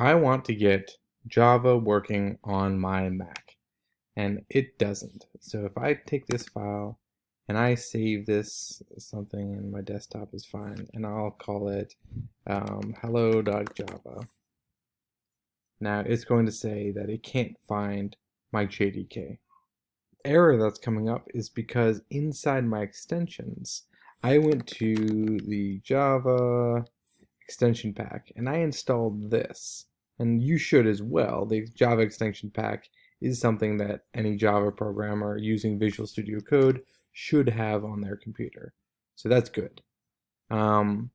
I want to get Java working on my Mac, and it doesn't. So if I take this file and I save this something in my desktop is fine, and I'll call it hello.java. Now it's going to say that it can't find my JDK. Error that's coming up is because inside my extensions, I went to the Java extension pack and I installed this. And you should as well. The Java extension pack is something that any Java programmer using Visual Studio Code should have on their computer. So that's good. And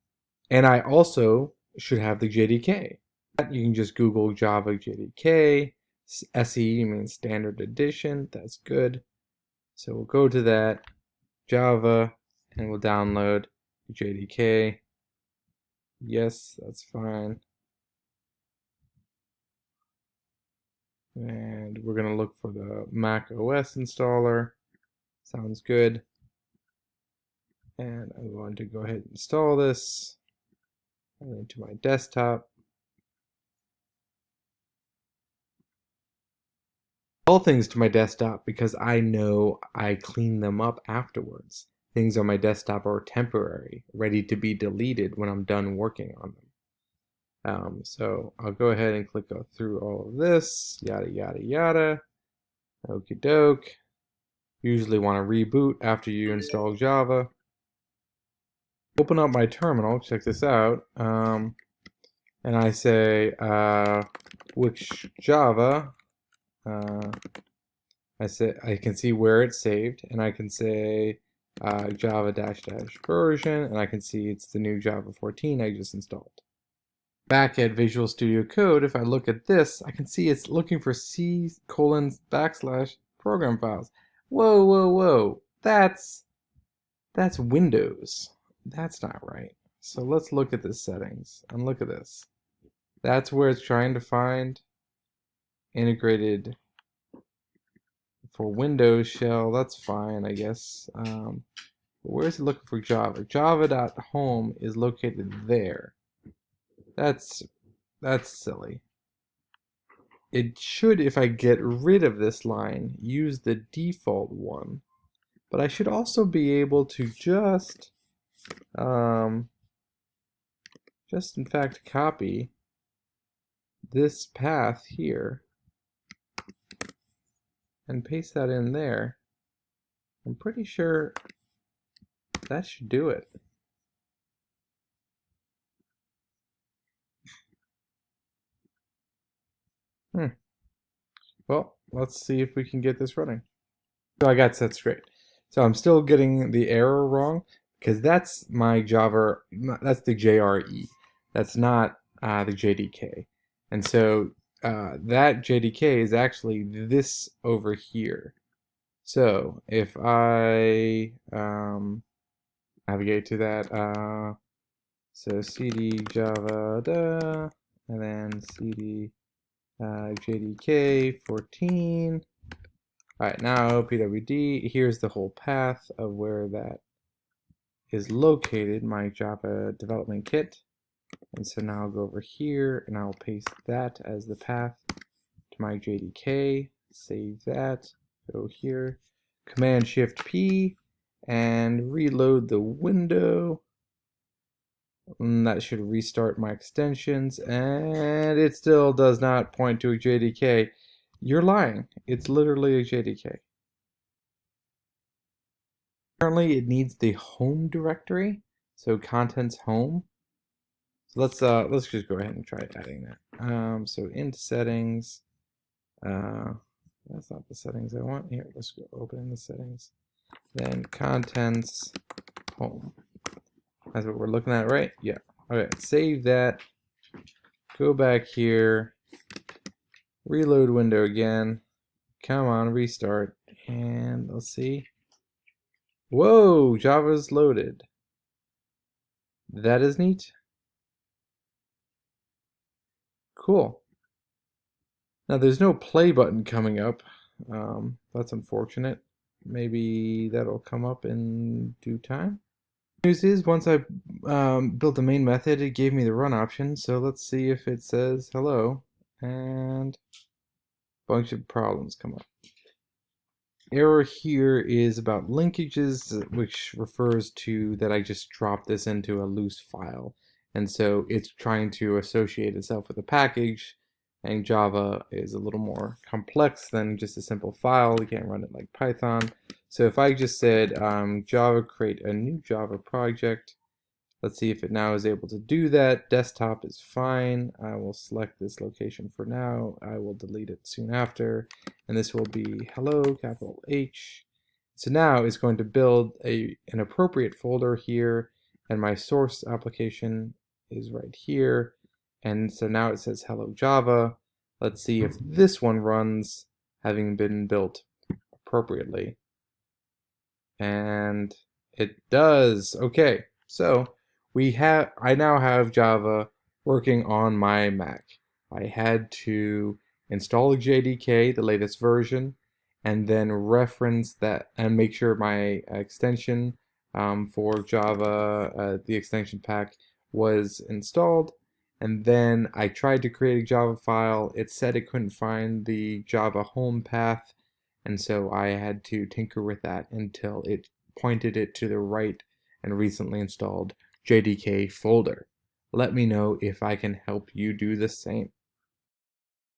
I also should have the JDK. You can just Google Java JDK. SE means standard edition. That's good. So we'll go to that Java and we'll download the JDK. Yes, that's fine. And we're going to look for the Mac OS installer. Sounds good. And I'm going to go ahead and install this into my desktop. All things to my desktop because I know I clean them up afterwards. Things on my desktop are temporary, ready to be deleted when I'm done working on them. So I'll go ahead and go through all of this, yada yada yada. Okie doke. Usually want to reboot after you install Java. Open up my terminal, check this out, and I say which Java. I can see where it's saved, and I can say Java -- version, and I can see it's the new Java 14 I just installed. Back at Visual Studio Code, if I look at this, I can see it's looking for C:\program files. Whoa, whoa, whoa! That's Windows. That's not right. So let's look at the settings and look at this. That's where it's trying to find integrated for Windows shell. That's fine, I guess. Where is it looking for Java? Java.home is located there. That's silly. It should, if I get rid of this line, use the default one. But I should also be able to just in fact copy this path here and paste that in there. I'm pretty sure that should do it. Well, let's see if we can get this running. So I got set straight. So I'm still getting the error wrong because that's my Java, that's the JRE. That's not the JDK. And so that JDK is actually this over here. So if I navigate to that, so cd java da, and then cd JDK 14. Alright, now pwd, here's the whole path of where that is located, my Java development kit. And so now I'll go over here and I'll paste that as the path to my JDK, save that, go here, Command Shift P, and reload the window. And that should restart my extensions, and it still does not point to a JDK. You're lying. It's literally a JDK. Apparently it needs the home directory, so contents home. So let's just go ahead and try adding that. So into settings, that's not the settings I want. Here, let's go open the settings. Then contents home. That's what we're looking at, right? Yeah. Okay, save that. Go back here. Reload window again. Come on, restart. And let's see. Whoa, Java's loaded. That is neat. Cool. Now there's no play button coming up. That's unfortunate. Maybe that'll come up in due time. News is, once I built the main method, it gave me the run option. So let's see if it says hello, and a bunch of problems come up. Error here is about linkages, which refers to that I just dropped this into a loose file. And so it's trying to associate itself with a package, and Java is a little more complex than just a simple file. You can't run it like Python. So if I just said Java create a new Java project, let's see if it now is able to do that. Desktop is fine. I will select this location for now. I will delete it soon after. And this will be hello, capital H. So now it's going to build an appropriate folder here. And my source application is right here. And so now it says hello Java. Let's see if this one runs, having been built appropriately. And it does. Okay, so I now have Java working on my Mac. I had to install a JDK, the latest version, and then reference that and make sure my extension for Java, the extension pack, was installed. And then I tried to create a Java file. It said it couldn't find the Java home path, and so I had to tinker with that until it pointed it to the right and recently installed JDK folder. Let me know if I can help you do the same.